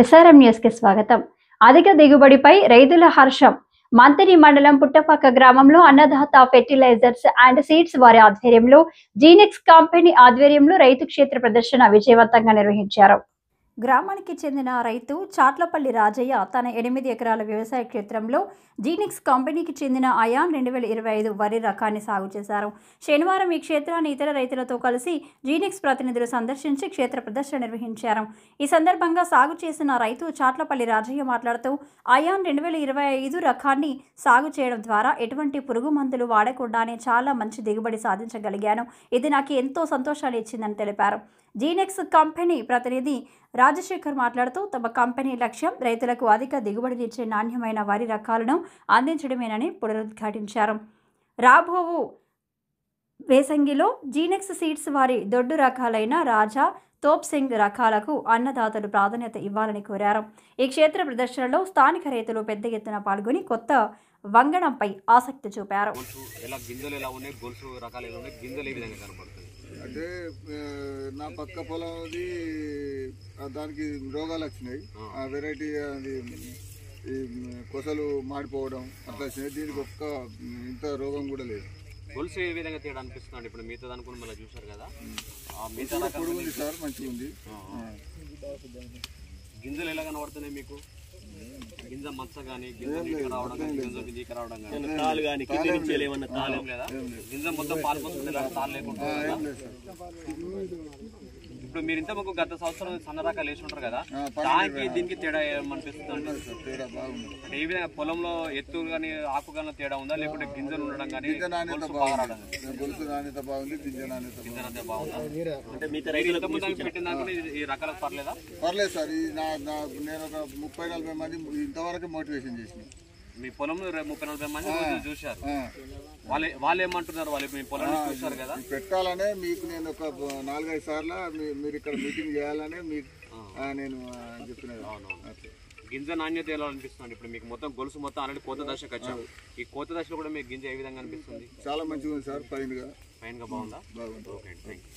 SRM news కి స్వాగతం. అధిక దిగుబడిపై రైతుల హర్షం. మంతిని మండలం పుట్టపక్క గ్రామంలో అన్నదాత ఫెర్టిలైజర్స్ అండ్ సీడ్స్ వారి ఆధ్వర్యంలో జీనెక్స్ కంపెనీ ఆధ్వర్యంలో రైతు క్షేత్ర ప్రదర్శన విజయవంతంగా నిర్వహించారు. గ్రామానికి చెందిన రైతు చాట్లపల్లి రాజయ్య తన 8 ఎకరాల వ్యవసాయ క్షేత్రంలో జీనెక్స్ కంపెనీకి చెందిన అయాన్ 2025 వరి రకాన్ని సాగు చేశారు. శనివారం ఈ క్షేత్రాన్ని ఇతర రైతులతో కలిసి జీనెక్స్ ప్రతినిధులు సందర్శించి క్షేత్ర ప్రదర్శన నిర్వహించారు. ఈ సందర్భంగా సాగు చేసిన రైతు చాట్లపల్లి రాజయ్య మాట్లాడుతూ అయాన్ 2025 రకాన్ని సాగు చేయడం ద్వారా ఎటువంటి పురుగు మందులు వాడకుండానే చాలా మంచి దిగుబడి సాధించగలిగాను. ఇది నాకు ఎంతో సంతోషాన్ని ఇచ్చిందని తెలిపారు. జీనెక్స్ కంపెనీ ప్రతినిధి రాజశేఖర్ మాట్లాడుతూ తమ కంపెనీ లక్ష్యం రైతులకు అధిక దిగుబడినిచ్చే నాణ్యమైన వరి రకాలను అందించడమేనని పునరుద్ఘాటించారు. రాబోవు వేసంగిలో జీనెక్స్ సీడ్స్ వారి దొడ్డు రకాలైన రాజా, తోప్ సింగ్ రకాలకు అన్నదాతలు ప్రాధాన్యత ఇవ్వాలని కోరారు. ఈ క్షేత్ర ప్రదర్శనలో స్థానిక రైతులు పెద్ద ఎత్తున పాల్గొని కొత్త వంగడంపై ఆసక్తి చూపారు. అంటే నా పక్క పొలంది దానికి రోగాలు వచ్చినాయి. ఆ వెరైటీ అది కొసలు మాడిపోవడం అట్లా వచ్చినాయి. దీనికి ఒక్క ఇంత రోగం కూడా లేదు. గొలుసు ఏ విధంగా తేడా అనిపిస్తుంది? ఇప్పుడు మిగతా అనుకుని మళ్ళీ చూసారు కదా, పొడుగు ఉంది సార్, మంచిగా ఉంది. గింజలు ఎలా కనబడుతున్నాయి మీకు? గింజ మచ్చ కానీ, గింజ నీకు రావడం కానీ, గింజ నీకు రావడం కానీ, లేదా గింజ మొత్తం పాల్పోతుంది, తాళ్ళు లేకుండా. ఇప్పుడు మీరు ఇంత మాకు గత సంవత్సరం సన్న రకాలు వేసి ఉంటారు కదా, దానికి దీనికి తేడా ఏమనిపిస్తుంది? అంటే ఏ విధంగా పొలంలో ఎత్తు కానీ ఆకు కానీ తేడా ఉందా, లేకుంటే గింజలు ఉండడం కానీ బాగుందా? అంటే మీ పెట్టిన ఈ రకాలకు పర్లేదా? పర్లేదు సార్. నేను ఒక 30-40 మంది ఇంతవరకు మోటివేషన్ చేసిన. మీ పొలంలో 30-40 మంది చూశారు. వాళ్ళు ఏమంటున్నారు? వాళ్ళు మీ పొలం చూశారు కదా, పెట్టాలనే మీకు నేను ఒక 4-5 సార్లు మీరు ఇక్కడ మీటింగ్ చేయాలనే మీకు నేను చెప్తున్నాను. గింజ నాణ్యత ఎలా అనిపిస్తుంది? ఇప్పుడు మీకు మొత్తం గొలుసు మొత్తం ఆల్రెడీ కోత దశకు వచ్చాము. ఈ కోత దశలో కూడా మీకు గింజ ఏ విధంగా అనిపిస్తుంది? చాలా మంచిగా ఉంది సార్. ఫైన్గా బాగుందా? బాగుంది. Okay, thank you.